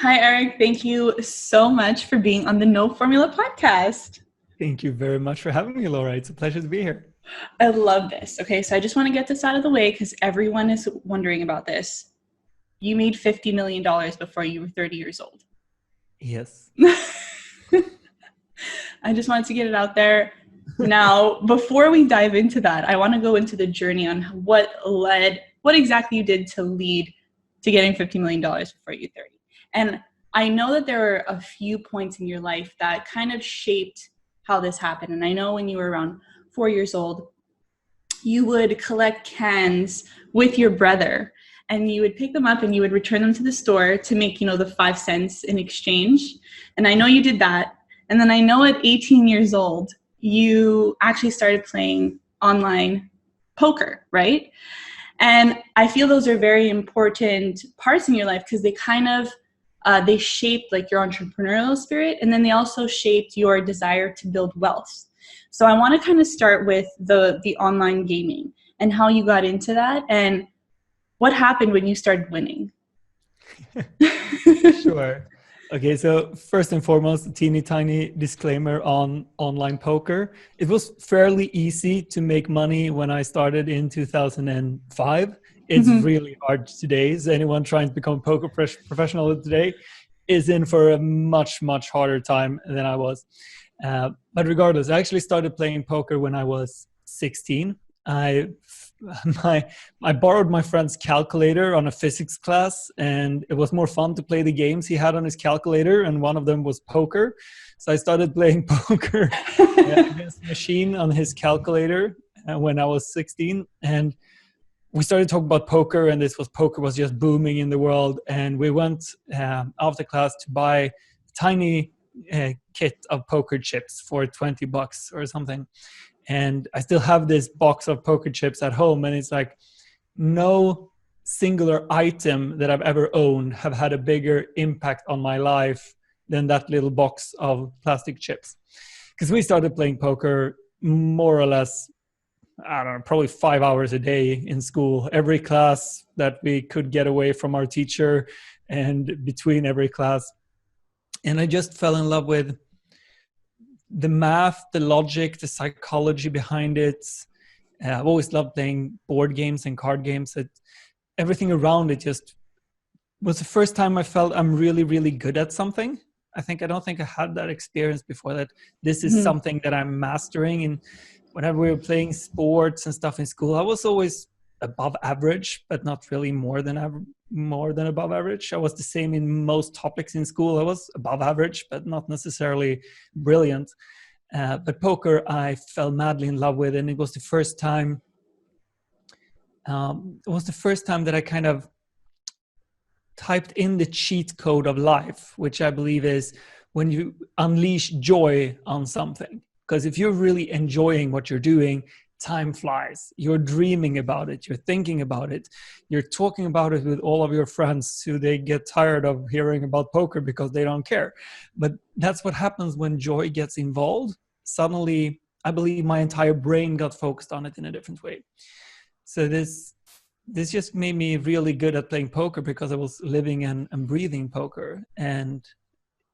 Hi, Erik. Thank you so much for being on the No Formula podcast. Thank you very much for having me, Laura. It's a pleasure to be here. I love this. Okay, so I just want to get this out of the way because everyone is wondering about this. You made $50 million before you were 30 years old. Yes. I just wanted to get it out there. Now, before we dive into that, I want to go into the journey on what exactly you did to lead to getting $50 million before you're 30. And I know that there were a few points in your life that kind of shaped how this happened. And I know when you were around 4 years old, you would collect cans with your brother and you would pick them up and you would return them to the store to make, the 5 cents in exchange. And I know you did that. And then I know at 18 years old, you actually started playing online poker, right? And I feel those are very important parts in your life because they kind of, they shaped like your entrepreneurial spirit. And then they also shaped your desire to build wealth. So I want to kind of start with the online gaming and how you got into that and what happened when you started winning. Sure. Okay, so first and foremost, a teeny tiny disclaimer on online poker. It was fairly easy to make money when I started in 2005. It's really hard today. So anyone trying to become a poker professional today is in for a much, much harder time than I was. But regardless, I actually started playing poker when I was 16. I borrowed my friend's calculator on a physics class, and it was more fun to play the games he had on his calculator, and one of them was poker. So I started playing poker against the machine on his calculator when I was 16, and we started talking about poker, and poker was just booming in the world, and we went after class to buy a tiny kit of poker chips for $20 or something. And I still have this box of poker chips at home, and it's like no singular item that I've ever owned have had a bigger impact on my life than that little box of plastic chips. Because we started playing poker more or less, I don't know, probably 5 hours a day in school, every class that we could get away from our teacher and between every class. And I just fell in love with the math, the logic, the psychology behind it. I've always loved playing board games and card games. Everything around it just was the first time I felt I'm really, really good at something. I don't think I had that experience before, that this is something that I'm mastering. And whenever we were playing sports and stuff in school, I was always above average, but not really more than above average. I was the same in most topics in school. I was above average, but not necessarily brilliant. But poker, I fell madly in love with, and it was the first time. That I kind of typed in the cheat code of life, which I believe is when you unleash joy on something. Because if you're really enjoying what you're doing, time flies. You're dreaming about it. You're thinking about it. You're talking about it with all of your friends who they get tired of hearing about poker because they don't care. But that's what happens when joy gets involved. Suddenly, I believe my entire brain got focused on it in a different way. So this just made me really good at playing poker because I was living and breathing poker. And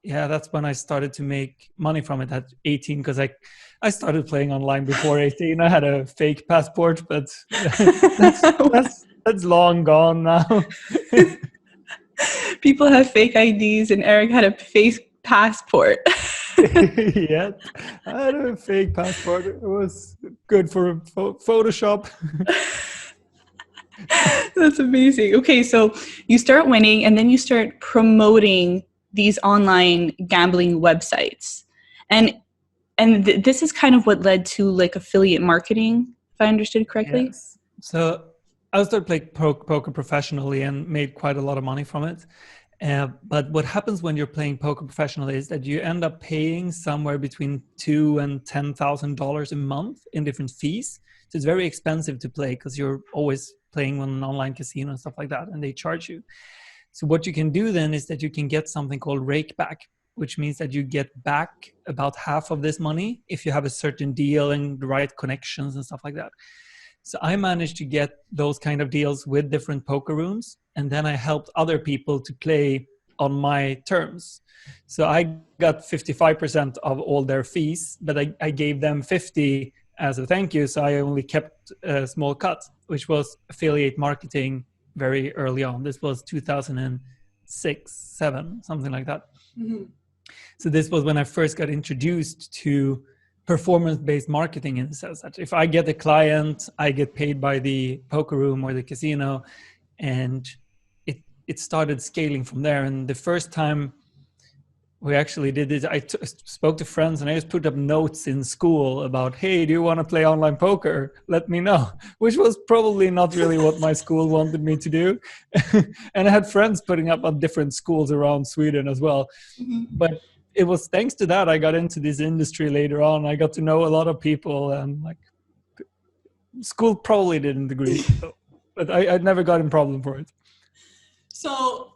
yeah, that's when I started to make money from it at 18, because I started playing online before 18. I had a fake passport, but that's long gone now. People have fake IDs, and Erik had a fake passport. Yeah, I had a fake passport. It was good for Photoshop. That's amazing. Okay, so you start winning, and then you start promoting these online gambling websites, and this is kind of what led to like affiliate marketing, if I understood correctly. Yes. So I started playing poker professionally and made quite a lot of money from it. But what happens when you're playing poker professionally is that you end up paying somewhere between $2,000 and $10,000 a month in different fees. So it's very expensive to play because you're always playing on an online casino and stuff like that, and they charge you. So what you can do then is that you can get something called rake back, which means that you get back about half of this money if you have a certain deal and the right connections and stuff like that. So I managed to get those kind of deals with different poker rooms. And then I helped other people to play on my terms. So I got 55% of all their fees, but I gave them 50 as a thank you. So I only kept a small cut, which was affiliate marketing very early on. This was 2006, 7, something like that. Mm-hmm. So this was when I first got introduced to performance-based marketing, in the sense that if I get a client, I get paid by the poker room or the casino, and it started scaling from there. And the first time we actually did it, I spoke to friends and I just put up notes in school about, hey, do you want to play online poker? Let me know, which was probably not really what my school wanted me to do. And I had friends putting up on different schools around Sweden as well. Mm-hmm. But it was thanks to that I got into this industry later on. I got to know a lot of people, and like school probably didn't agree, but I never got in problem for it. So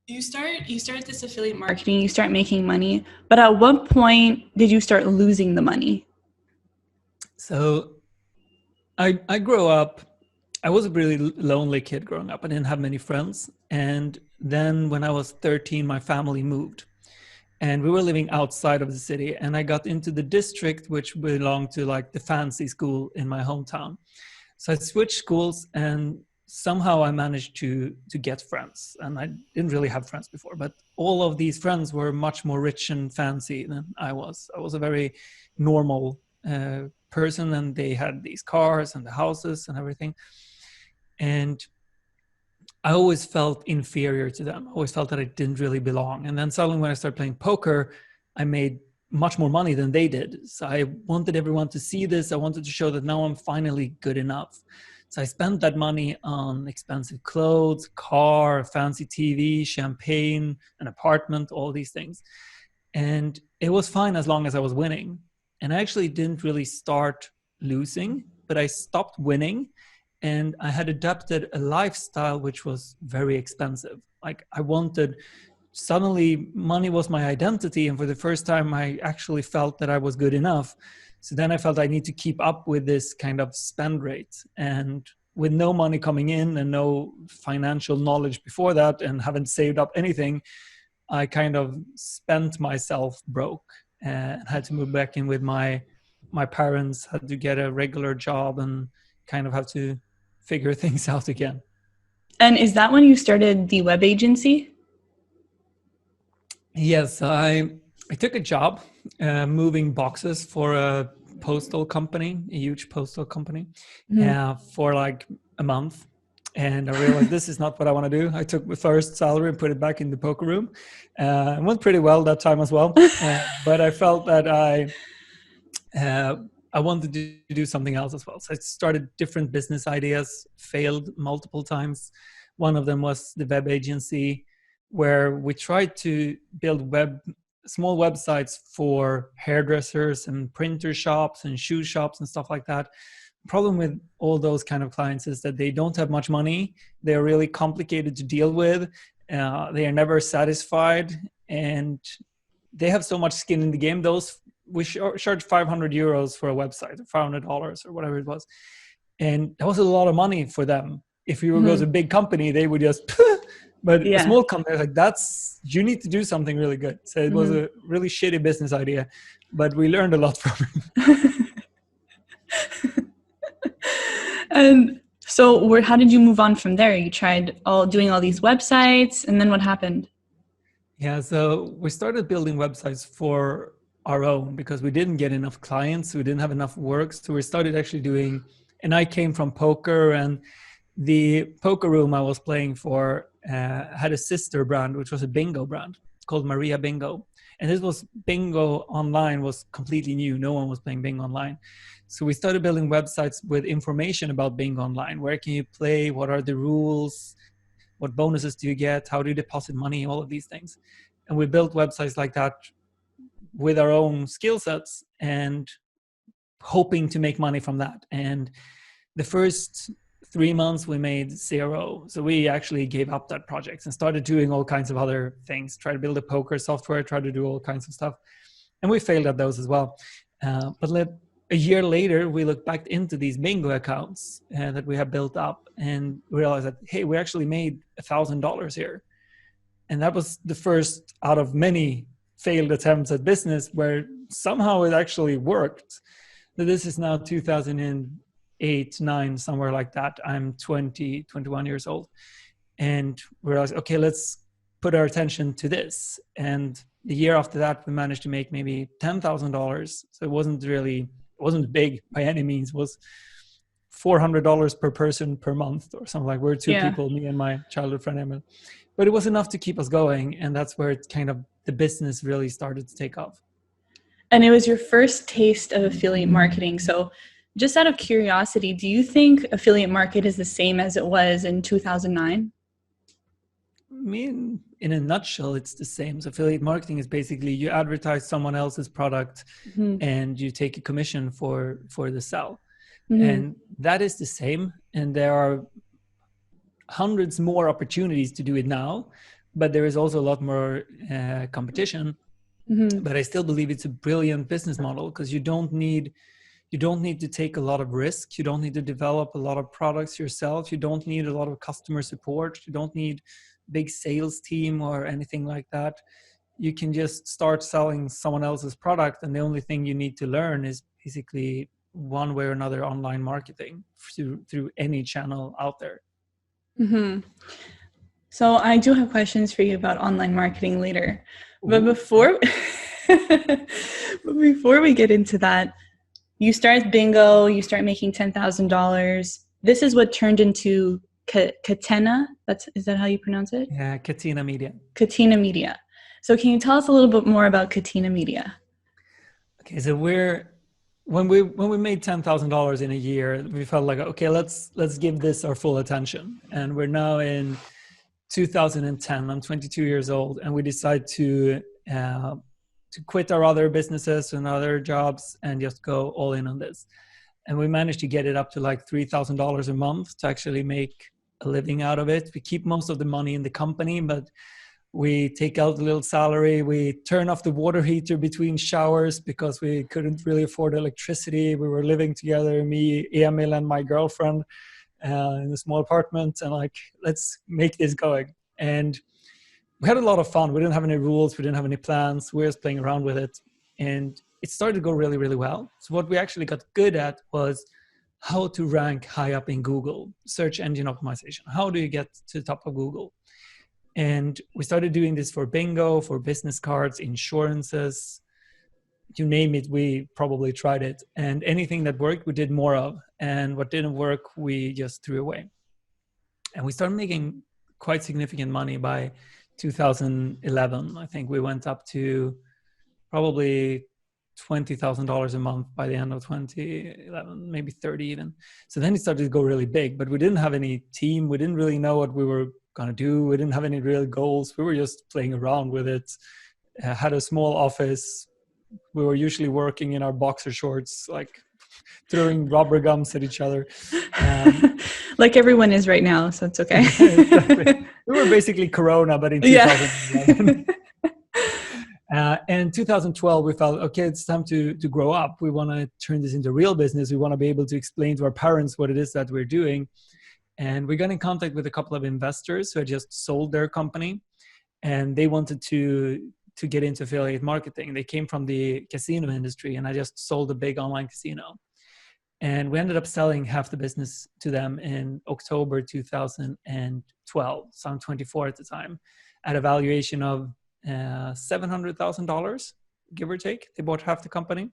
you start this affiliate marketing, you start making money, but at what point did you start losing the money? So I grew up, I was a really lonely kid growing up. I didn't have many friends. And then when I was 13, my family moved. And we were living outside of the city. And I got into the district, which belonged to like the fancy school in my hometown. So I switched schools, and somehow I managed to get friends. And I didn't really have friends before, but all of these friends were much more rich and fancy than I was. I was a very normal person, and they had these cars and the houses and everything. And I always felt inferior to them. I always felt that I didn't really belong. And then suddenly when I started playing poker, I made much more money than they did. So I wanted everyone to see this. I wanted to show that now I'm finally good enough. So I spent that money on expensive clothes, car, fancy TV, champagne, an apartment, all these things. And it was fine as long as I was winning. And I actually didn't really start losing, but I stopped winning. And I had adapted a lifestyle which was very expensive. Like I wanted, suddenly money was my identity. And for the first time, I actually felt that I was good enough. So then I felt I need to keep up with this kind of spend rate. And with no money coming in and no financial knowledge before that, and haven't saved up anything, I kind of spent myself broke and had to move back in with my parents, had to get a regular job and kind of have to figure things out again. And is that when you started the web agency? Yes, I took a job moving boxes for a postal company, a huge postal company, for like a month. And I realized this is not what I want to do. I took my first salary and put it back in the poker room. It went pretty well that time as well. But I felt that I wanted to do something else as well. So I started different business ideas, failed multiple times. One of them was the web agency, where we tried to build small websites for hairdressers and printer shops and shoe shops and stuff like that. The problem with all those kind of clients is that they don't have much money. They're really complicated to deal with. They are never satisfied, and they have so much skin in the game. We charged 500 euros for a website, $500 or whatever it was. And that was a lot of money for them. If you go to a big company, they would just, but a small company, like you need to do something really good. So it was a really shitty business idea, but we learned a lot from it. And so how did you move on from there? You tried doing all these websites, and then what happened? Yeah, so we started building websites for our own because we didn't get enough clients. We didn't have enough work. So we started actually doing, and I came from poker, and the poker room I was playing for had a sister brand, which was a bingo brand called Maria Bingo. And this was bingo online was completely new. No one was playing bingo online. So we started building websites with information about bingo online. Where can you play? What are the rules? What bonuses do you get? How do you deposit money? All of these things. And we built websites like that with our own skill sets and hoping to make money from that. And the first 3 months we made 0. So we actually gave up that project and started doing all kinds of other things, try to build a poker software, try to do all kinds of stuff. And we failed at those as well. But a year later, we looked back into these bingo accounts that we had built up and realized that, hey, we actually made $1,000 here. And that was the first out of many failed attempts at business where somehow it actually worked. So this is now 2008, 9, somewhere like that. I'm 20, 21 years old. And we're like, okay, let's put our attention to this. And the year after that, we managed to make maybe $10,000. So it wasn't big by any means. It was $400 per person per month or something like. We're two people, me and my childhood friend Emil. But it was enough to keep us going. And that's where it kind of, the business really started to take off. And it was your first taste of affiliate marketing. So just out of curiosity, do you think affiliate market is the same as it was in 2009? I mean, in a nutshell, it's the same. So affiliate marketing is basically you advertise someone else's product and you take a commission for the sell. And that is the same. And there are hundreds more opportunities to do it now, but there is also a lot more competition. But I still believe it's a brilliant business model because you don't need to take a lot of risk. You don't need to develop a lot of products yourself. You don't need a lot of customer support. You don't need big sales team or anything like that. You can just start selling someone else's product, and the only thing you need to learn is basically one way or another online marketing through any channel out there. So I do have questions for you about online marketing later. But before we get into that, you start bingo, you start making $10,000. This is what turned into Catena. Is that how you pronounce it? Yeah, Karena Media. Karena Media. So can you tell us a little bit more about Karena Media? Okay, so when we made $10,000 in a year, we felt like, okay, let's give this our full attention. And we're now in 2010. I'm 22 years old, and we decide to quit our other businesses and other jobs and just go all in on this. And we managed to get it up to like $3,000 a month to actually make a living out of it. We keep most of the money in the company, but we take out a little salary. We turn off the water heater between showers because we couldn't really afford electricity. We were living together, me, Emil, and my girlfriend in a small apartment, and like, let's make this going. And we had a lot of fun. We didn't have any rules. We didn't have any plans. We were just playing around with it. And it started to go really, really well. So what we actually got good at was how to rank high up in Google, search engine optimization. How do you get to the top of Google? And we started doing this for bingo, for business cards, insurances, you name it, we probably tried it. And anything that worked, we did more of. And what didn't work, we just threw away. And we started making quite significant money by 2011. I think we went up to probably $20,000 a month by the end of 2011, maybe 30 even. So then it started to go really big, but we didn't have any team. We didn't really know what we were going to do. We didn't have any real goals. We were just playing around with it. Had a small office. We were usually working in our boxer shorts, like throwing rubber gums at each other. Like everyone is right now, so it's okay. Exactly. We were basically Corona, but in 2011. And 2012, we felt, okay, it's time to grow up. We want to turn this into real business. We want to be able to explain to our parents what it is that we're doing. And we got in contact with a couple of investors who had just sold their company, and they wanted to get into affiliate marketing. They came from the casino industry, and I just sold a big online casino. And we ended up selling half the business to them in October 2012. So I'm 24 at the time, at a valuation of $700,000, give or take. They bought half the company.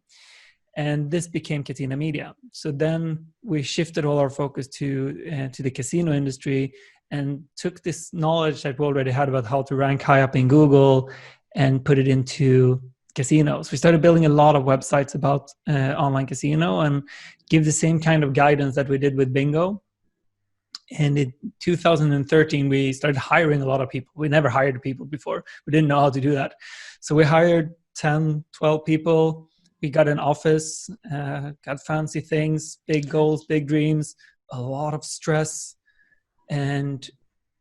And this became Karena Media. So then we shifted all our focus to the casino industry and took this knowledge that we already had about how to rank high up in Google and put it into casinos. We started building a lot of websites about online casino and give the same kind of guidance that we did with bingo. And in 2013, we started hiring a lot of people. We never hired people before. We didn't know how to do that. So we hired 10, 12 people. We got an office, got fancy things, big goals, big dreams, a lot of stress. And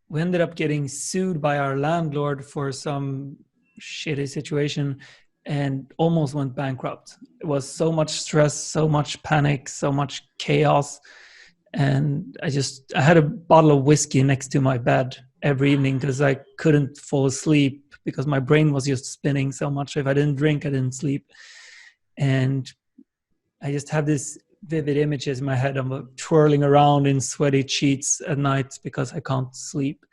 we ended up getting sued by our landlord for some shitty situation and almost went bankrupt. It was so much stress, so much panic, so much chaos. And I had a bottle of whiskey next to my bed every evening because I couldn't fall asleep because my brain was just spinning so much. If I didn't drink, I didn't sleep. And I just have this vivid images in my head of twirling around in sweaty sheets at night because I can't sleep.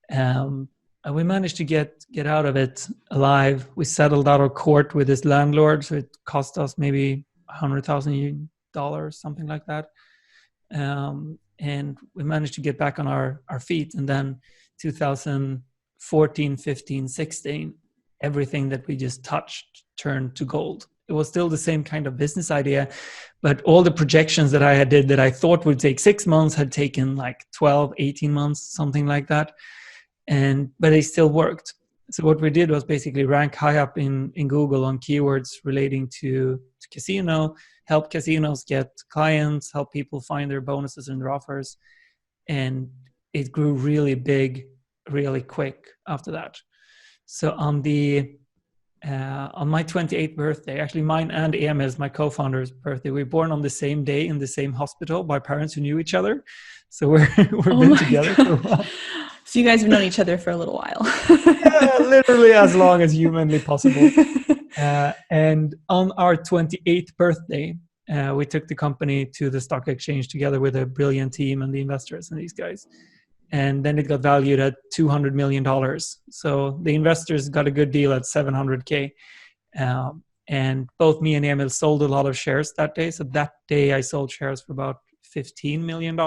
And we managed to get out of it alive. We settled out of court with this landlord, so it cost us maybe $100,000, something like that. And we managed to get back on our feet. And then 2014, 15, 16, everything that we just touched turned to gold. It was still the same kind of business idea, but all the projections that I had did that I thought would take 6 months had taken like 12, 18 months, something like that. But they still worked. So what we did was basically rank high up in Google on keywords relating to casino, help casinos get clients, help people find their bonuses and their offers. And it grew really big, really quick after that. So on my 28th birthday, actually mine and Emil's, my co-founder's birthday, we were born on the same day in the same hospital by parents who knew each other. So we've been together for a while. So you guys have known each other for a little while. Yeah, literally as long as humanly possible. And on our 28th birthday, we took the company to the stock exchange together with a brilliant team and the investors and these guys. And then it got valued at $200 million. So the investors got a good deal at $700K. And both me and Emil sold a lot of shares that day. So that day I sold shares for about $15 million.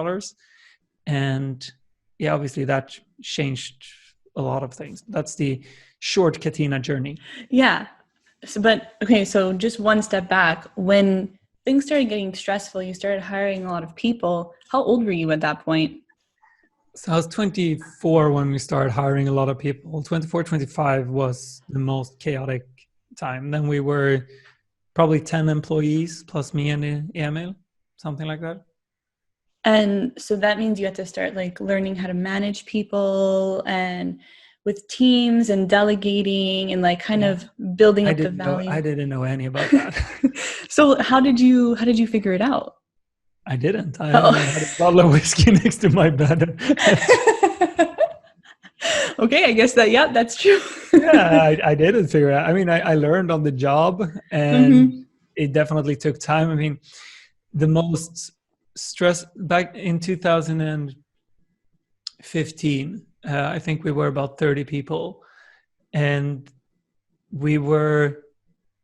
And yeah, obviously that changed a lot of things. That's the short Catena journey. Yeah. So just one step back, when things started getting stressful, you started hiring a lot of people. How old were you at that point? So I was 24 when we started hiring a lot of people. 24, 25 was the most chaotic time. Then we were probably 10 employees plus me and Emil, something like that. And so that means you had to start like learning how to manage people and with teams and delegating and like kind of building up the value. I didn't know any about that. So how did you figure it out? I didn't. I had a bottle of whiskey next to my bed. Okay, I guess that's true. Yeah, I didn't figure it out. I mean, I learned on the job, and it definitely took time. I mean, the most stress back in 2015, I think we were about 30 people, and we were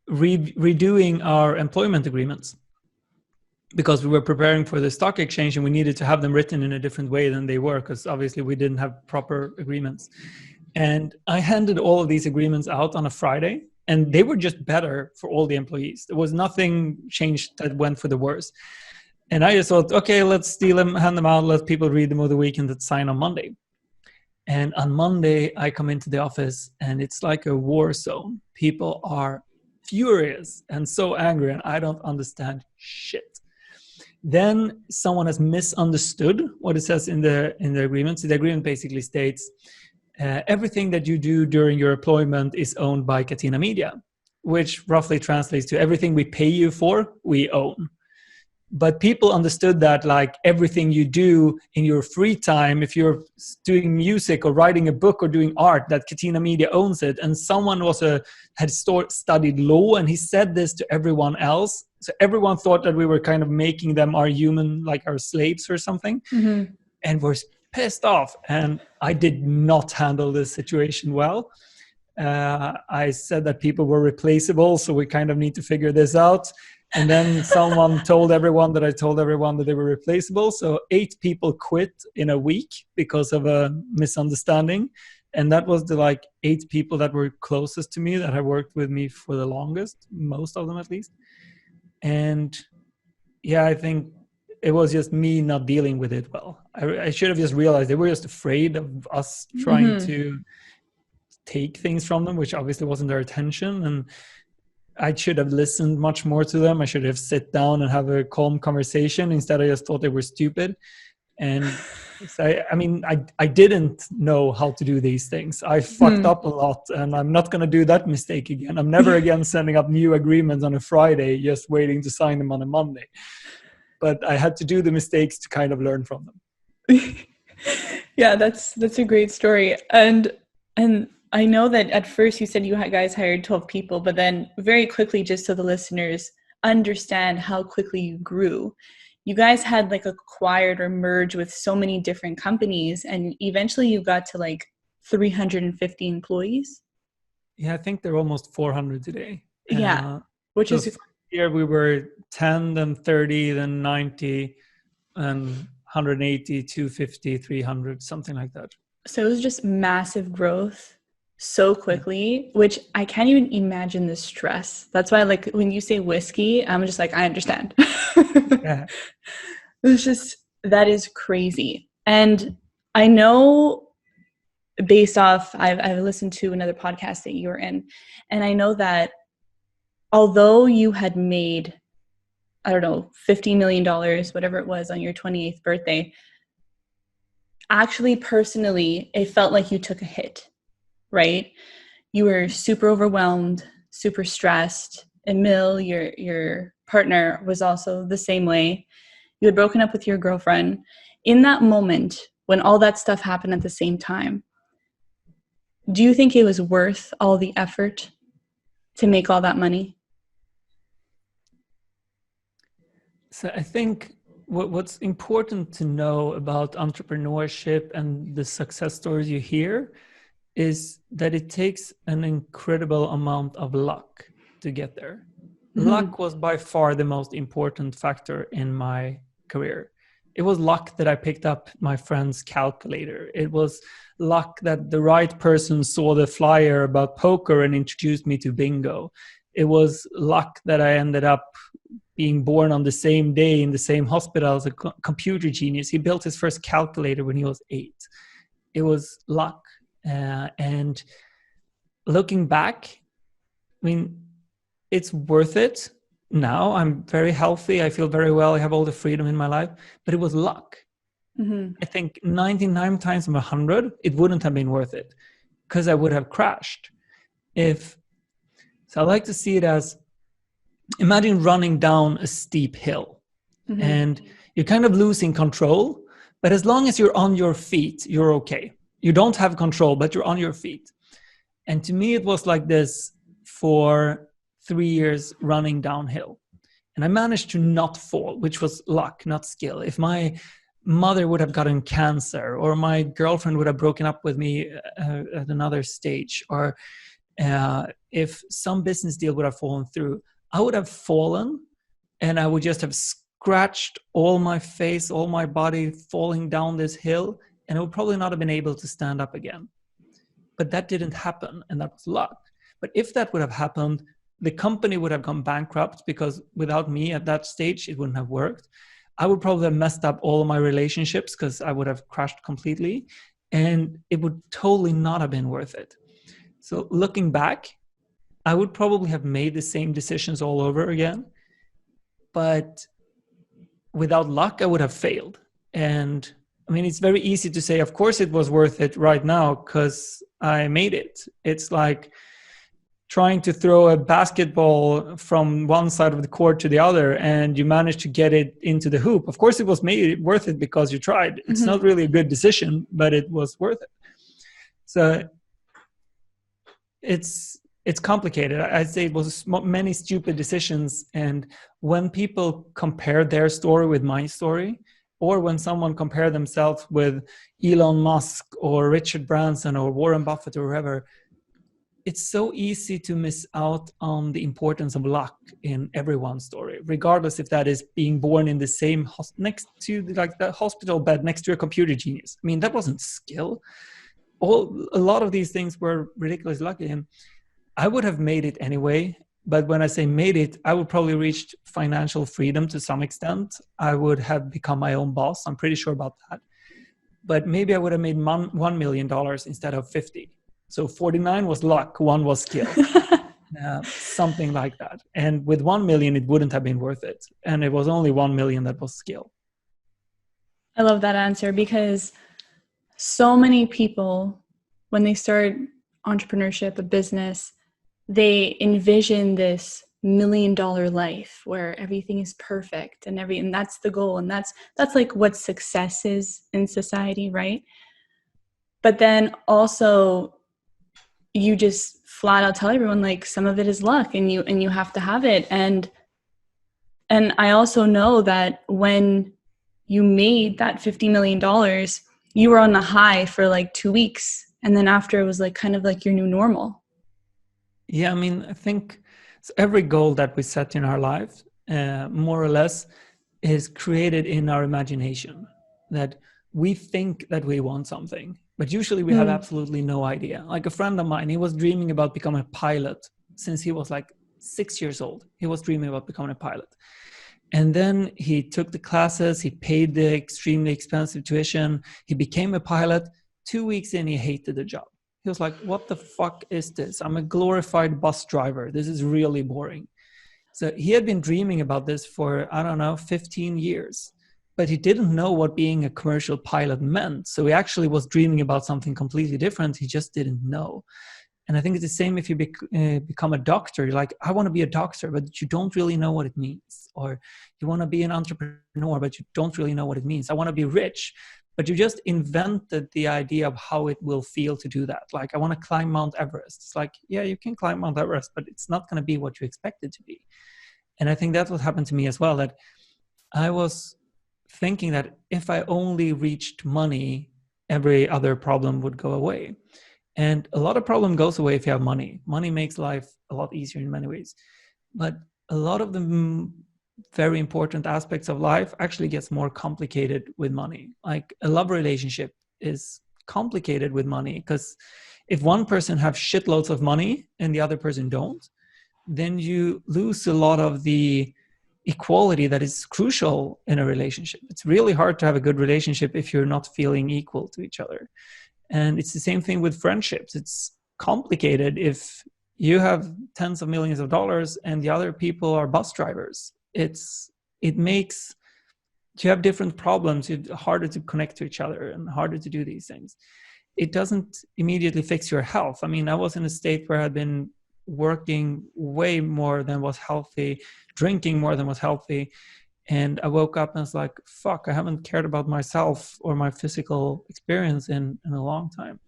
redoing our employment agreements because we were preparing for the stock exchange and we needed to have them written in a different way than they were because obviously we didn't have proper agreements. And I handed all of these agreements out on a Friday and they were just better for all the employees. There was nothing changed that went for the worse. And I just thought, okay, let's steal them, hand them out, let people read them over the weekend and sign on Monday. And on Monday, I come into the office and it's like a war zone. People are furious and so angry and I don't understand shit. Then someone has misunderstood what it says in the agreement. So the agreement basically states everything that you do during your employment is owned by Karena Media, which roughly translates to everything we pay you for, we own. But people understood that like everything you do in your free time, if you're doing music or writing a book or doing art, that Karena Media owns it. And someone had studied law and he said this to everyone else. So everyone thought that we were kind of making them our human, like our slaves or something. Mm-hmm. And were pissed off. And I did not handle this situation well. I said that people were replaceable. So we kind of need to figure this out. And then someone told everyone that I told everyone that they were replaceable. So 8 people quit in a week because of a misunderstanding. And that was the 8 people that were closest to me, that have worked with me for the longest, most of them at least. And yeah, I think it was just me not dealing with it well. I should have just realized they were just afraid of us trying to take things from them, which obviously wasn't their intention. And I should have listened much more to them. I should have sit down and have a calm conversation. Instead, I just thought they were stupid. And so, I didn't know how to do these things. I fucked up a lot and I'm not going to do that mistake again. I'm never again sending up new agreements on a Friday, just waiting to sign them on a Monday. But I had to do the mistakes to kind of learn from them. Yeah, that's a great story. And I know that at first you said you guys hired 12 people, but then very quickly, just so the listeners understand how quickly you grew, you guys had like acquired or merged with so many different companies, and eventually you got to like 350 employees. Yeah, I think they're almost 400 today. Yeah, which So is here we were 10, then 30, then 90, and 180, 250, 300, something like that. so it was just massive growth so Yeah. quickly, which I can't even imagine the stress. That's why, like, when you say whiskey, I'm just like, I understand. Yeah. It's just, that is crazy. And I know, based off, I've listened to another podcast that you were in, and I know that although you had made, I don't know, $50 million, whatever it was, on your 28th birthday, actually, personally, it felt like you took a hit, right? You were super overwhelmed, super stressed. Emil, your partner, was also the same way. You had broken up with your girlfriend. In that moment, when all that stuff happened at the same time, do you think it was worth all the effort to make all that money? So I think what's important to know about entrepreneurship and the success stories you hear is that it takes an incredible amount of luck to get there. Mm-hmm. Luck was by far the most important factor in my career. It was luck that I picked up my friend's calculator. It was luck that the right person saw the flyer about poker and introduced me to bingo. It was luck that I ended up being born on the same day in the same hospital as a computer genius. He built his first calculator when he was 8. It was luck. And looking back, I mean, it's worth it. Now I'm very healthy. I feel very well. I have all the freedom in my life, but it was luck. Mm-hmm. I think 99 times from 100, it wouldn't have been worth it because I would have crashed. So I like to see it as, imagine running down a steep hill, Mm-hmm. and you're kind of losing control, but as long as you're on your feet, you're okay. You don't have control, but you're on your feet. And to me, it was like this for 3 years running downhill. And I managed to not fall, which was luck, not skill. If my mother would have gotten cancer, or my girlfriend would have broken up with me at another stage, or if some business deal would have fallen through, I would have fallen and I would just have scratched all my face, all my body falling down this hill, and I would probably not have been able to stand up again. But that didn't happen, and that was luck. But if that would have happened, the company would have gone bankrupt, because without me at that stage, it wouldn't have worked. I would probably have messed up all of my relationships because I would have crashed completely, and it would totally not have been worth it. So looking back, I would probably have made the same decisions all over again, but without luck, I would have failed. And I mean, it's very easy to say, of course it was worth it right now because I made it. It's like trying to throw a basketball from one side of the court to the other, and you manage to get it into the hoop. Of course it was made worth it because you tried. It's Mm-hmm. not really a good decision, but it was worth it. So it's complicated. I'd say it was many stupid decisions. And when people compare their story with my story, or when someone compare themselves with Elon Musk or Richard Branson or Warren Buffett or whoever, it's so easy to miss out on the importance of luck in everyone's story, regardless if that is being born in the same next to like the hospital bed next to a computer genius. I mean, that wasn't skill. A lot of these things were ridiculous lucky, and I would have made it anyway. But when I say made it, I would probably reach financial freedom to some extent. I would have become my own boss. I'm pretty sure about that. But maybe I would have made $1 million instead of 50. So 49 was luck, 1 was skill, something like that. And with 1 million, it wouldn't have been worth it. And it was only 1 million that was skill. I love that answer, because so many people, when they start entrepreneurship, a business, they envision this $1 million life where everything is perfect and that's the goal, and that's like what success is in society, right? But then also you just flat out tell everyone like some of it is luck and you have to have it. And I also know that when you made that $50 million, you were on the high for like 2 weeks. And then after it was like kind of like your new normal. Yeah, I mean, I think every goal that we set in our life, more or less, is created in our imagination. That we think that we want something, but usually we have absolutely no idea. Like a friend of mine, he was dreaming about becoming a pilot since he was like 6 years old. He was dreaming about becoming a pilot. And then he took the classes, he paid the extremely expensive tuition, he became a pilot. 2 weeks in, he hated the job. He was like, what the fuck is this? I'm a glorified bus driver. This is really boring. So he had been dreaming about this for, I don't know, 15 years, but he didn't know what being a commercial pilot meant. So he actually was dreaming about something completely different. He just didn't know. And I think it's the same if you become a doctor. You're like, I want to be a doctor, but you don't really know what it means. Or you want to be an entrepreneur, but you don't really know what it means. I want to be rich, but you just invented the idea of how it will feel to do that. Like, I want to climb Mount Everest. It's like, yeah, you can climb Mount Everest, but it's not going to be what you expect it to be. And I think that's what happened to me as well, that I was thinking that if I only reached money, every other problem would go away. And a lot of problem goes away if you have money. Money makes life a lot easier in many ways. But a lot of the very important aspects of life actually gets more complicated with money. Like a love relationship is complicated with money, because if one person have shitloads of money and the other person don't, then you lose a lot of the equality that is crucial in a relationship. It's really hard to have a good relationship if you're not feeling equal to each other. And it's the same thing with friendships. It's complicated if you have tens of millions of dollars and the other people are bus drivers. It makes you have different problems. It's harder to connect to each other and harder to do these things. It doesn't immediately fix your health. I mean, I was in a state where I'd been working way more than was healthy, drinking more than was healthy. And I woke up and was like, fuck, I haven't cared about myself or my physical experience in a long time.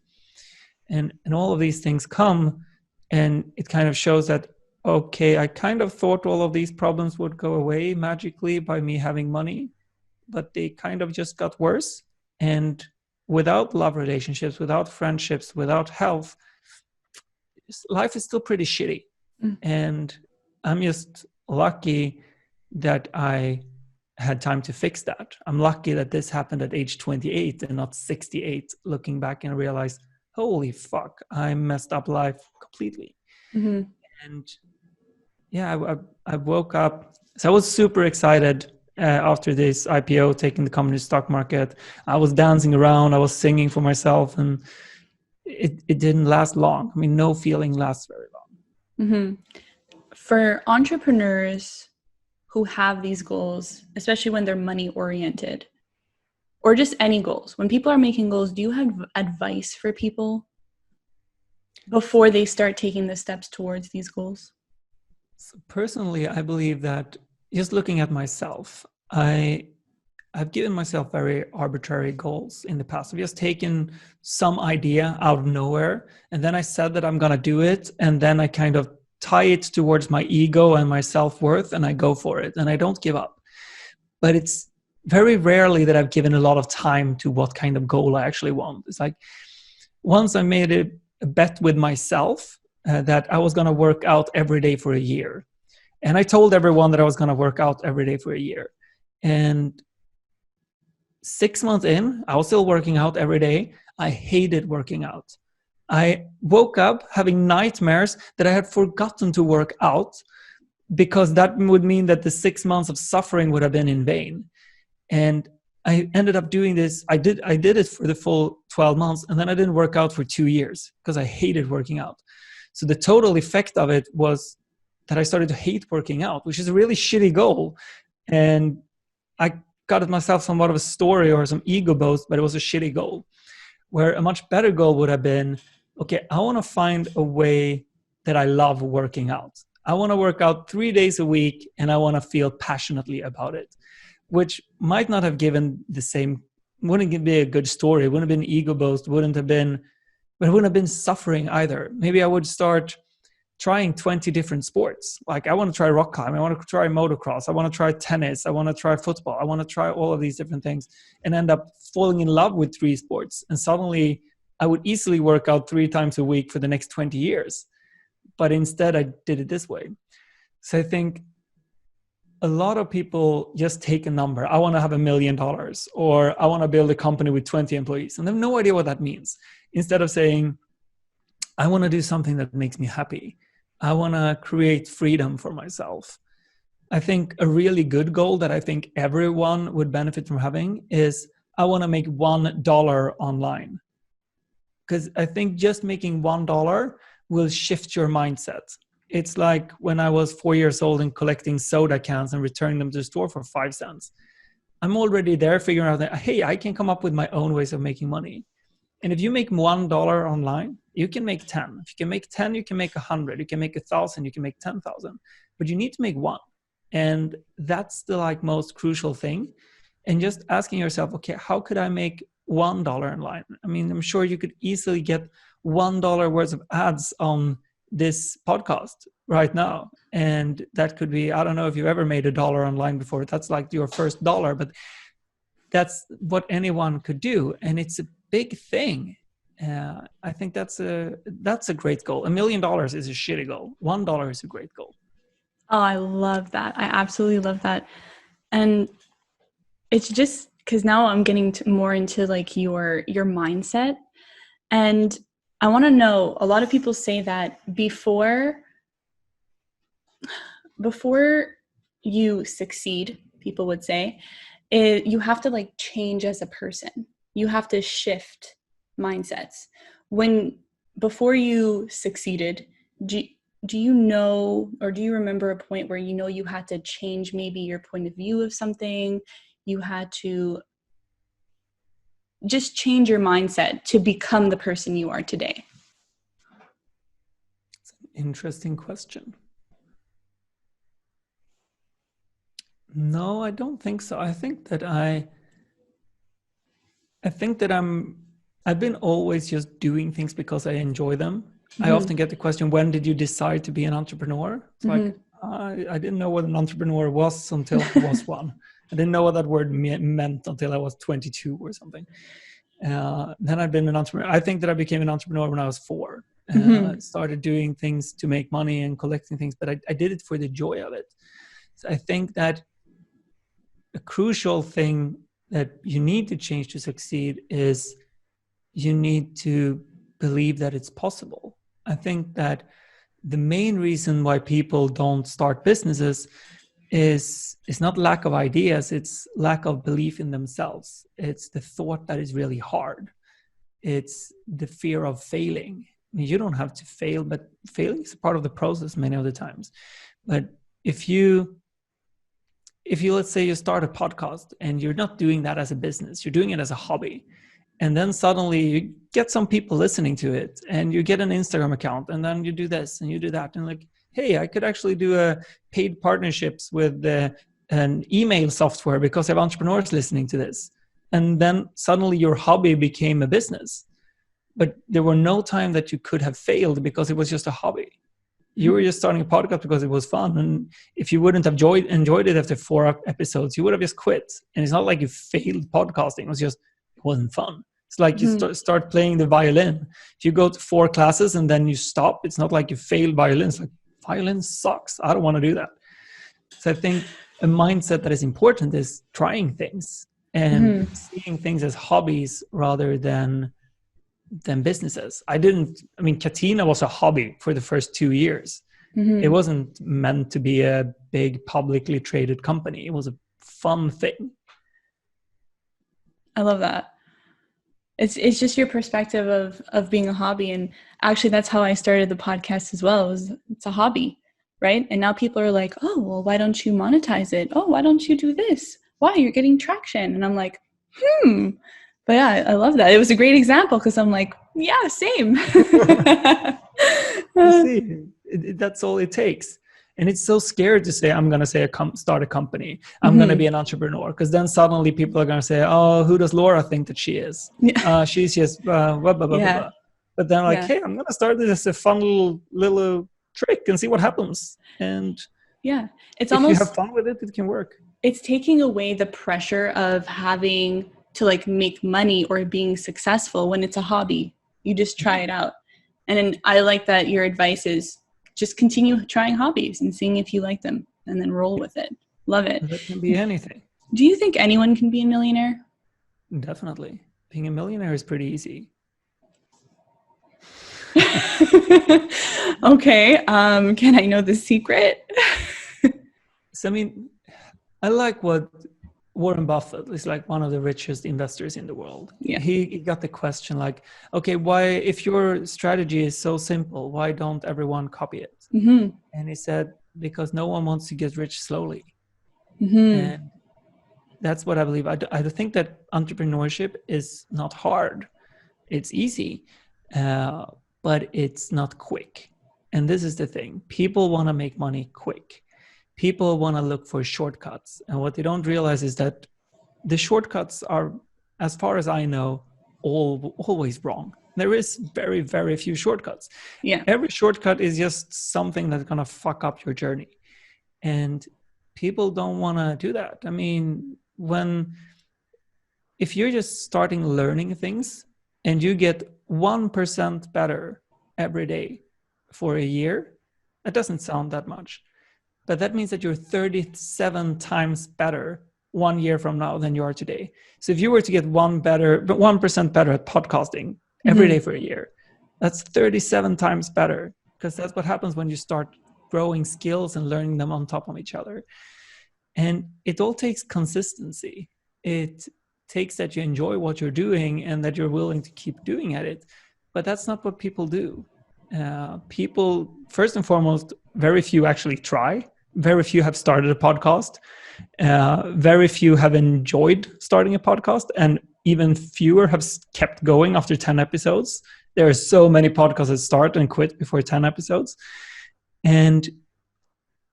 And all of these things come, and it kind of shows that, okay, I kind of thought all of these problems would go away magically by me having money, but they kind of just got worse. And without love relationships, without friendships, without health, life is still pretty shitty. And I'm just lucky that I had time to fix that. I'm lucky that this happened at age 28 and not 68, looking back and realize, holy fuck, I messed up life completely. And yeah, I woke up. So I was super excited after this IPO, taking the company to stock market. I was dancing around, I was singing for myself, and it didn't last long. I mean, no feeling lasts very long. For entrepreneurs who have these goals, especially when they're money oriented, or just any goals, when people are making goals, do you have advice for people before they start taking the steps towards these goals? So personally, I believe that just looking at myself, I've given myself very arbitrary goals in the past. I've just taken some idea out of nowhere, and then I said that I'm going to do it, and then I kind of tie it towards my ego and my self-worth, and I go for it, and I don't give up. But it's very rarely that I've given a lot of time to what kind of goal I actually want. It's like once I made a bet with myself that I was going to work out every day for a year. And I told everyone that I was going to work out every day for a year. And 6 months in, I was still working out every day. I hated working out. I woke up having nightmares that I had forgotten to work out, because that would mean that the 6 months of suffering would have been in vain. And I ended up doing this. I did it for the full 12 months, and then I didn't work out for 2 years because I hated working out. So the total effect of it was that I started to hate working out, which is a really shitty goal. And I got myself somewhat of a story or some ego boost, but it was a shitty goal. Where a much better goal would have been, okay, I want to find a way that I love working out. I want to work out 3 days a week, and I want to feel passionately about it, which might not have given the same wouldn't be a good story. It wouldn't have been ego boast. Wouldn't have been, but it wouldn't have been suffering either. Maybe I would start trying 20 different sports. Like I want to try rock climbing. I want to try motocross. I want to try tennis. I want to try football. I want to try all of these different things and end up falling in love with 3 sports. And suddenly I would easily work out 3 times a week for the next 20 years. But instead I did it this way. So I think a lot of people just take a number. I want to have $1 million, or I want to build a company with 20 employees. And they have no idea what that means. Instead of saying, I want to do something that makes me happy. I want to create freedom for myself. I think a really good goal that I think everyone would benefit from having is I want to make $1 online. Because I think just making $1 will shift your mindset. It's like when I was 4 years old and collecting soda cans and returning them to the store for 5 cents. I'm already there figuring out that, hey, I can come up with my own ways of making money. And if you make $1 online, you can make 10. If you can make 10, you can make 100. You can make 1,000. You can make 10,000. But you need to make 1. And that's the most crucial thing. And just asking yourself, okay, how could I make $1 online? I mean, I'm sure you could easily get $1 worth of ads on this podcast right now. And that could be, I don't know if you've ever made $1 online before. That's like your first dollar, but that's what anyone could do. And it's a big thing. I think that's a great goal. $1 million is a shitty goal. $1 is a great goal. Oh, I love that. I absolutely love that. And it's just because now I'm getting more into your mindset. And I want to know, a lot of people say that before you succeed, people would say, you have to change as a person. You have to shift mindsets. Before you succeeded, do you know, or do you remember a point where you had to change maybe your point of view of something? You had to just change your mindset to become the person you are today? It's an interesting question. No, I don't think so. I think that I've been always just doing things because I enjoy them. Mm-hmm. I often get the question, when did you decide to be an entrepreneur? It's like, I didn't know what an entrepreneur was until I was one. I didn't know what that word meant until I was 22 or something. Then I've been an entrepreneur. I think that I became an entrepreneur when I was 4. I started doing things to make money and collecting things, but I did it for the joy of it. So I think that a crucial thing that you need to change to succeed is you need to believe that it's possible. I think that the main reason why people don't start businesses is not lack of ideas, it's lack of belief in themselves. It's the thought that is really hard. It's the fear of failing. I mean, you don't have to fail, but failing is a part of the process many of the times. But if you let's say you start a podcast and you're not doing that as a business, you're doing it as a hobby, and then suddenly you get some people listening to it and you get an Instagram account, and then you do this and you do that, and hey, I could actually do a paid partnerships with an email software because I have entrepreneurs listening to this. And then suddenly your hobby became a business. But there were no time that you could have failed because it was just a hobby. You were just starting a podcast because it was fun. And if you wouldn't have enjoyed it after 4 episodes, you would have just quit. And it's not like you failed podcasting. It wasn't fun. It's like you start playing the violin. If you go to 4 classes and then you stop, it's not like you failed violin. It's like, violin sucks. I don't want to do that. So I think a mindset that is important is trying things and seeing things as hobbies rather than businesses. Katina was a hobby for the first 2 years. It wasn't meant to be a big publicly traded company. It was a fun thing. I love that. It's just your perspective of being a hobby. And actually that's how I started the podcast as well. It's a hobby, right? And now people are like, oh, well, why don't you monetize it? Oh, why don't you do this? Why? You're getting traction. And I'm like, But yeah, I love that. It was a great example because I'm like, yeah, same. You see, that's all it takes. And it's so scary to say, I'm going to say start a company. I'm going to be an entrepreneur. Because then suddenly people are going to say, oh, who does Laura think that she is? Yeah. She's just blah, blah, blah, blah, Yeah. blah. But then like, Yeah. hey, I'm going to start this as a fun little trick and see what happens. And yeah, it's if almost, you have fun with it, it can work. It's taking away the pressure of having to like make money or being successful when it's a hobby. You just try it out. And then I like that your advice is just continue trying hobbies and seeing if you like them and then roll with it. Love it. That can be anything. Do you think anyone can be a millionaire? Definitely. Being a millionaire is pretty easy. Okay. Can I know the secret? So, I mean, I like what Warren Buffett is, like one of the richest investors in the world. Yeah. He got the question like, okay, why, if your strategy is so simple, why don't everyone copy it? Mm-hmm. And he said, because no one wants to get rich slowly. Mm-hmm. And that's what I believe. I think that entrepreneurship is not hard. It's easy, but it's not quick. And this is the thing. People want to make money quick. People want to look for shortcuts. And what they don't realize is that the shortcuts are, as far as I know, always wrong. There is very, very few shortcuts. Yeah. Every shortcut is just something that's going to fuck up your journey. And people don't want to do that. I mean, if you're just starting learning things and you get 1% better every day for a year, that doesn't sound that much. But that means that you're 37 times better 1 year from now than you are today. So if you were to get 1% better at podcasting every day for a year, that's 37 times better, because that's what happens when you start growing skills and learning them on top of each other. And it all takes consistency. It takes that you enjoy what you're doing and that you're willing to keep doing at it. But that's not what people do. People, first and foremost, very few actually try. Very few have started a podcast. Very few have enjoyed starting a podcast, and even fewer have kept going after 10 episodes. There are so many podcasts that start and quit before 10 episodes. And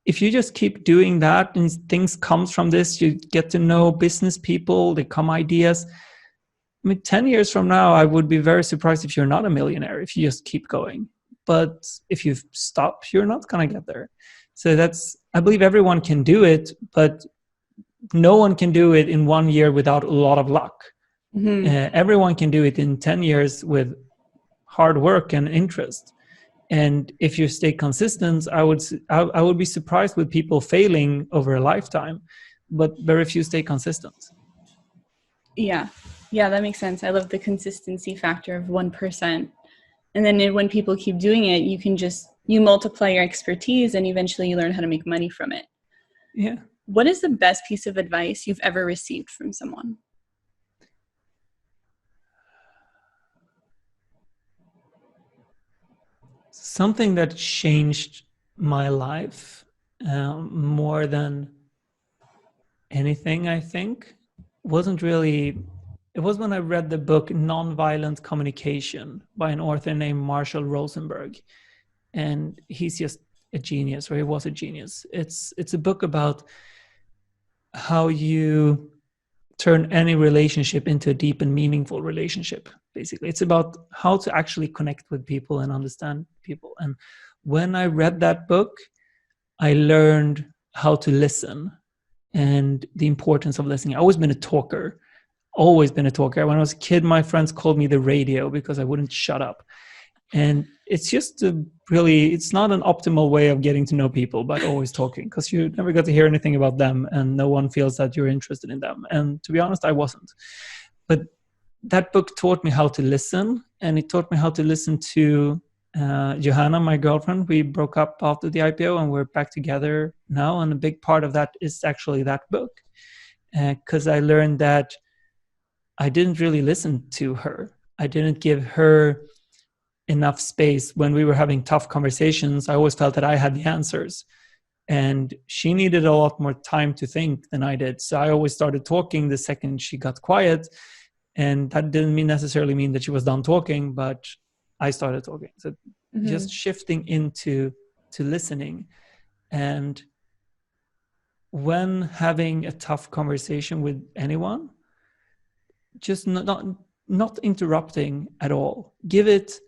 if you just keep doing that and things comes from this, you get to know business people, they come ideas. I mean, 10 years from now, I would be very surprised if you're not a millionaire, if you just keep going. But if you stop, you're not going to get there. So I believe everyone can do it, but no one can do it in 1 year without a lot of luck. Mm-hmm. Everyone can do it in 10 years with hard work and interest. And if you stay consistent, I would be surprised with people failing over a lifetime, but very few stay consistent. Yeah, that makes sense. I love the consistency factor of 1%. And then when people keep doing it, you multiply your expertise and eventually you learn how to make money from it. Yeah. What is the best piece of advice you've ever received from someone? Something that changed my life more than anything, I think, it was when I read the book Nonviolent Communication by an author named Marshall Rosenberg. And he's just a genius, or he was a genius. It's a book about how you turn any relationship into a deep and meaningful relationship. Basically, it's about how to actually connect with people and understand people. And when I read that book, I learned how to listen and the importance of listening. I've always been a talker. When I was a kid, my friends called me the radio because I wouldn't shut up. And it's just it's not an optimal way of getting to know people, but always talking, because you never got to hear anything about them and no one feels that you're interested in them. And to be honest, I wasn't. But that book taught me how to listen, and it taught me how to listen to Johanna, my girlfriend. We broke up after the IPO and we're back together now. And a big part of that is actually that book, because I learned that I didn't really listen to her. I didn't give her enough space. When we were having tough conversations, I always felt that I had the answers, and she needed a lot more time to think than I did. So I always started talking the second she got quiet, and that didn't necessarily mean that she was done talking, but I started talking. So just shifting into listening. And when having a tough conversation with anyone, just not interrupting at all. Give it,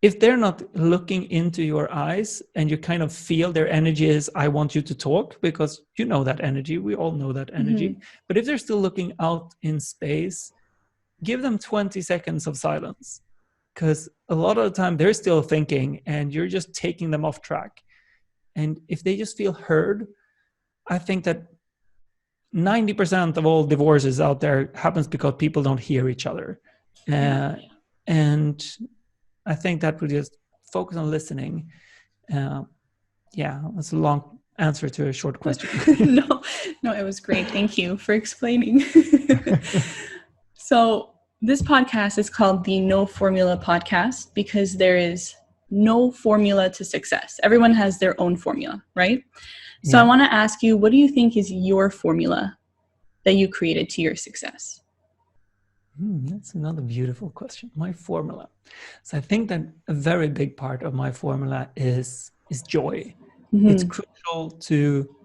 if they're not looking into your eyes and you kind of feel their energy is, I want you to talk, because you know that energy, we all know that energy. But if they're still looking out in space, give them 20 seconds of silence, because a lot of the time they're still thinking and you're just taking them off track. And if they just feel heard, I think that 90% of all divorces out there happens because people don't hear each other. And I think that would just focus on listening. That's a long answer to a short question. No, it was great. Thank you for explaining. So this podcast is called the No Formula Podcast because there is no formula to success. Everyone has their own formula, right? So I want to ask you, what do you think is your formula that you created to your success? That's another beautiful question. My formula. So I think that a very big part of my formula is joy. It's crucial to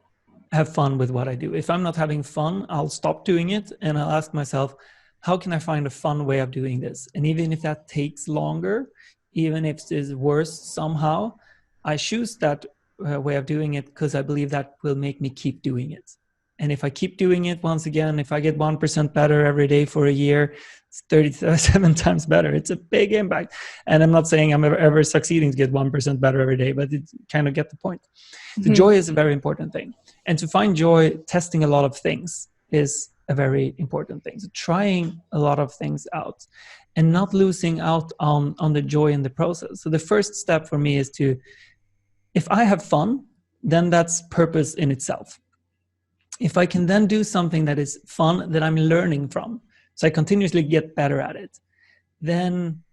have fun with what I do. If I'm not having fun, I'll stop doing it and I'll ask myself, how can I find a fun way of doing this? And even if that takes longer, even if it's worse somehow, I choose that way of doing it because I believe that will make me keep doing it. And if I keep doing it, once again, if I get 1% better every day for a year, it's 37 times better. It's a big impact. And I'm not saying I'm ever succeeding to get 1% better every day, but it kind of get the point. The joy is a very important thing. And to find joy, testing a lot of things is a very important thing. So trying a lot of things out and not losing out on the joy in the process. So the first step for me is to, if I have fun, then that's purpose in itself. If I can then do something that is fun, that I'm learning from, so I continuously get better at it, then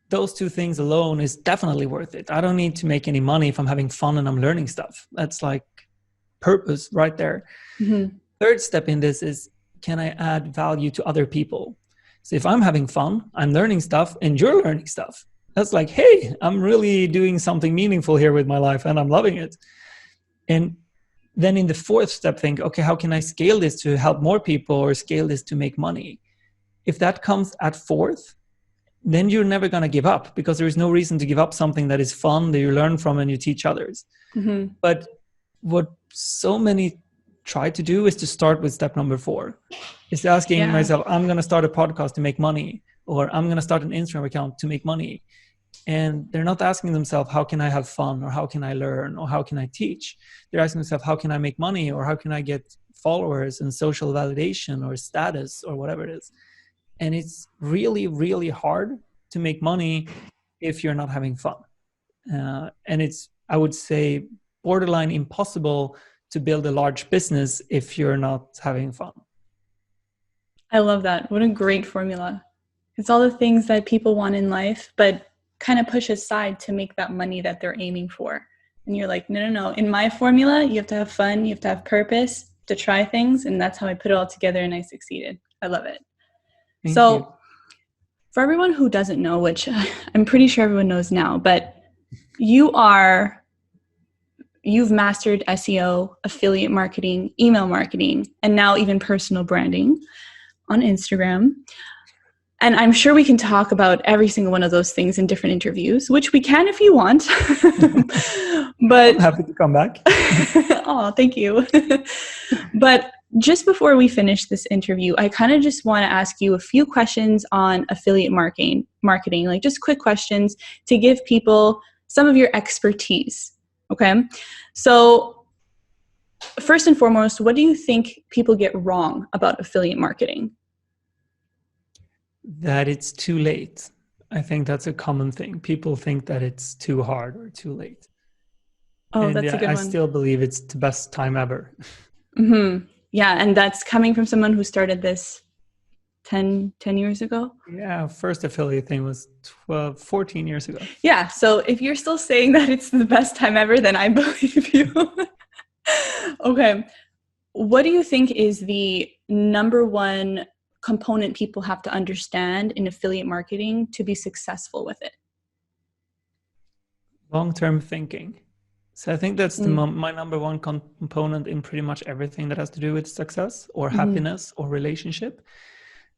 those two things alone is definitely worth it. I don't need to make any money if I'm having fun and I'm learning stuff. That's like purpose right there. Third step in this is, can I add value to other people? So if I'm having fun, I'm learning stuff and you're learning stuff. That's like, hey, I'm really doing something meaningful here with my life and I'm loving it. And then in the fourth step, think, okay, how can I scale this to help more people or scale this to make money? If that comes at fourth, then you're never going to give up, because there is no reason to give up something that is fun, that you learn from and you teach others. But what so many try to do is to start with step number 4. It's asking myself, I'm going to start a podcast to make money, or I'm going to start an Instagram account to make money. And they're not asking themselves, how can I have fun, or how can I learn, or how can I teach? They're asking themselves, how can I make money, or how can I get followers and social validation or status or whatever it is. And it's really, really hard to make money if you're not having fun. And it's, I would say, borderline impossible to build a large business if you're not having fun. I love that. What a great formula. It's all the things that people want in life, but kind of push aside to make that money that they're aiming for. And you're like, no. In my formula, you have to have fun, you have to have purpose, to try things. And that's how I put it all together and I succeeded. I love it. Thank you. For everyone who doesn't know, which I'm pretty sure everyone knows now, but you've mastered SEO, affiliate marketing, email marketing, and now even personal branding on Instagram. And I'm sure we can talk about every single one of those things in different interviews, which we can if you want. But I'm happy to come back. Oh, thank you. But just before we finish this interview, I kind of just want to ask you a few questions on affiliate marketing, like just quick questions to give people some of your expertise. Okay. So first and foremost, what do you think people get wrong about affiliate marketing? That it's too late. I think that's a common thing. People think that it's too hard or too late. Oh, and that's a good one. I still believe it's the best time ever. Yeah, and that's coming from someone who started this 10 years ago? Yeah, first affiliate thing was 14 years ago. Yeah, so if you're still saying that it's the best time ever, then I believe you. Okay, what do you think is the number one component people have to understand in affiliate marketing to be successful with it? Long-term thinking. So I think that's my number one component in pretty much everything that has to do with success or happiness or relationship.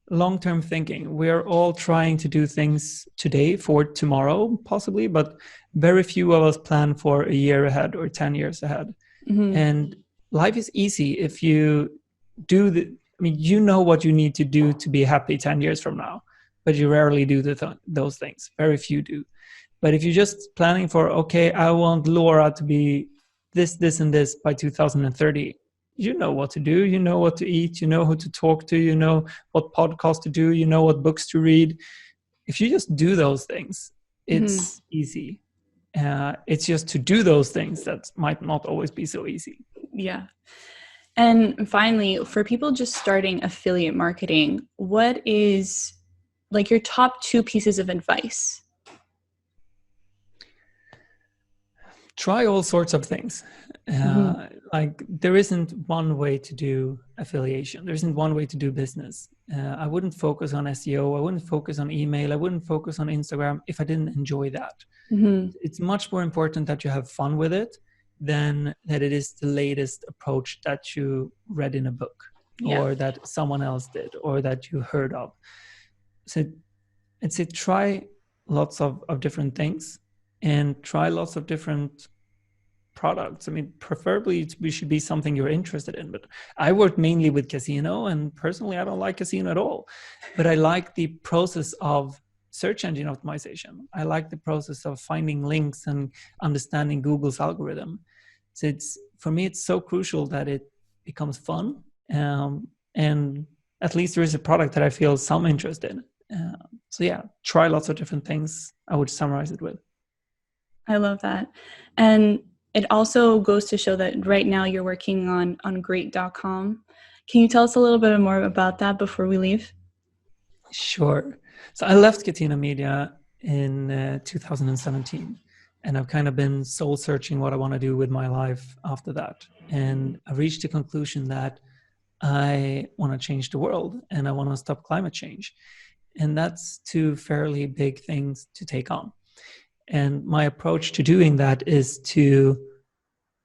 Long-term thinking. We're all trying to do things today for tomorrow, possibly, but very few of us plan for a year ahead or 10 years ahead. And life is easy if you do you know what you need to do to be happy 10 years from now, but you rarely do those things. Very few do. But if you're just planning for, okay, I want Laura to be this, and this by 2030, you know what to do, you know what to eat, you know who to talk to, you know what podcast to do, you know what books to read. If you just do those things, it's easy. It's just to do those things that might not always be so easy. Yeah. And finally, for people just starting affiliate marketing, what is like your top 2 pieces of advice? Try all sorts of things. Like there isn't one way to do affiliation. There isn't one way to do business. I wouldn't focus on SEO. I wouldn't focus on email. I wouldn't focus on Instagram if I didn't enjoy that. It's much more important that you have fun with it than that it is the latest approach that you read in a book or that someone else did or that you heard of. So I'd say try lots of different things and try lots of different products. I mean, preferably it should be something you're interested in, but I work mainly with casino, and personally I don't like casino at all, but I like the process of search engine optimization. I like the process of finding links and understanding Google's algorithm. So for me it's so crucial that it becomes fun, and at least there is a product that I feel some interest in. So yeah, try lots of different things, I would summarize it with. I love that. And it also goes to show that right now you're working on Great.com. Can you tell us a little bit more about that before we leave? Sure. So I left Karena Media in 2017, and I've kind of been soul searching what I want to do with my life after that. And I reached the conclusion that I want to change the world and I want to stop climate change. And that's 2 fairly big things to take on. And my approach to doing that is to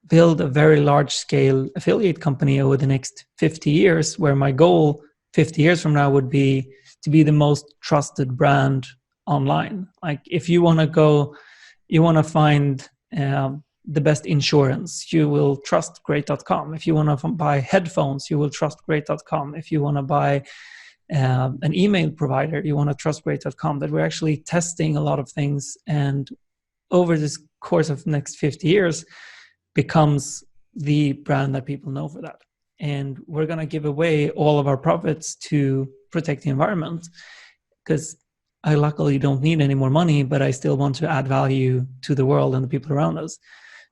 build a very large scale affiliate company over the next 50 years, where my goal 50 years from now would be to be the most trusted brand online. Like if you want to find the best insurance, you will trust Great.com. If you want to buy headphones, you will trust Great.com. If you want to buy an email provider, you want to trust Great.com. That we're actually testing a lot of things, and over this course of the next 50 years becomes the brand that people know for that. And we're going to give away all of our profits to protect the environment, because I luckily don't need any more money, but I still want to add value to the world and the people around us.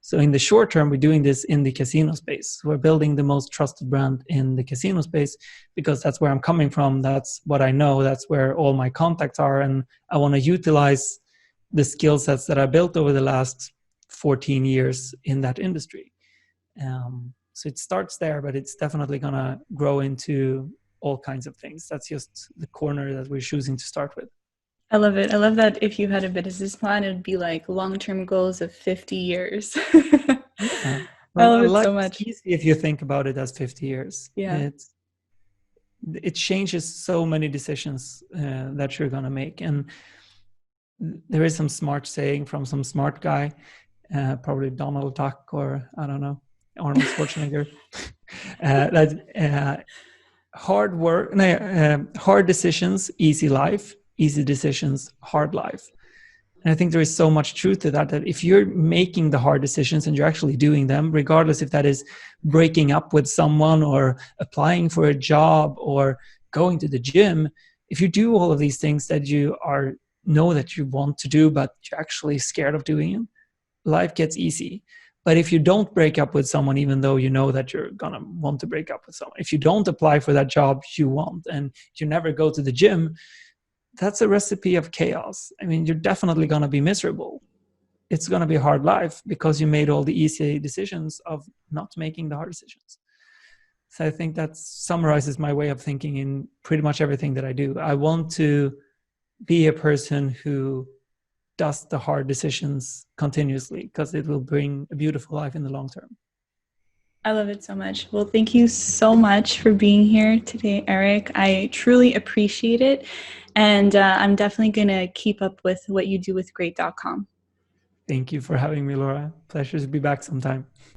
So in the short term, we're doing this in the casino space. We're building the most trusted brand in the casino space because that's where I'm coming from. That's what I know. That's where all my contacts are. And I want to utilize the skill sets that I built over the last 14 years in that industry. So it starts there, but it's definitely going to grow into all kinds of things. That's just the corner that we're choosing to start with. I love it. I love that if you had a business plan, it would be like long-term goals of 50 years. Yeah. I love it so much. It's easy if you think about it as 50 years. Yeah. It changes so many decisions that you're going to make. And there is some smart saying from some smart guy, probably Donald Duck or I don't know, Arnold Schwarzenegger, that hard decisions, easy life, easy decisions, hard life. And I think there is so much truth to that, that if you're making the hard decisions and you're actually doing them, regardless if that is breaking up with someone or applying for a job or going to the gym, if you do all of these things that you know that you want to do, but you're actually scared of doing them, life gets easy. But if you don't break up with someone, even though you know that you're going to want to break up with someone, if you don't apply for that job you want, and you never go to the gym, that's a recipe of chaos. I mean, you're definitely going to be miserable. It's going to be a hard life because you made all the easy decisions of not making the hard decisions. So I think that summarizes my way of thinking in pretty much everything that I do. I want to be a person who does the hard decisions continuously, because it will bring a beautiful life in the long term. I love it so much. Well, thank you so much for being here today, Erik. I truly appreciate it. And I'm definitely going to keep up with what you do with Great.com. Thank you for having me, Laura. Pleasure to be back sometime.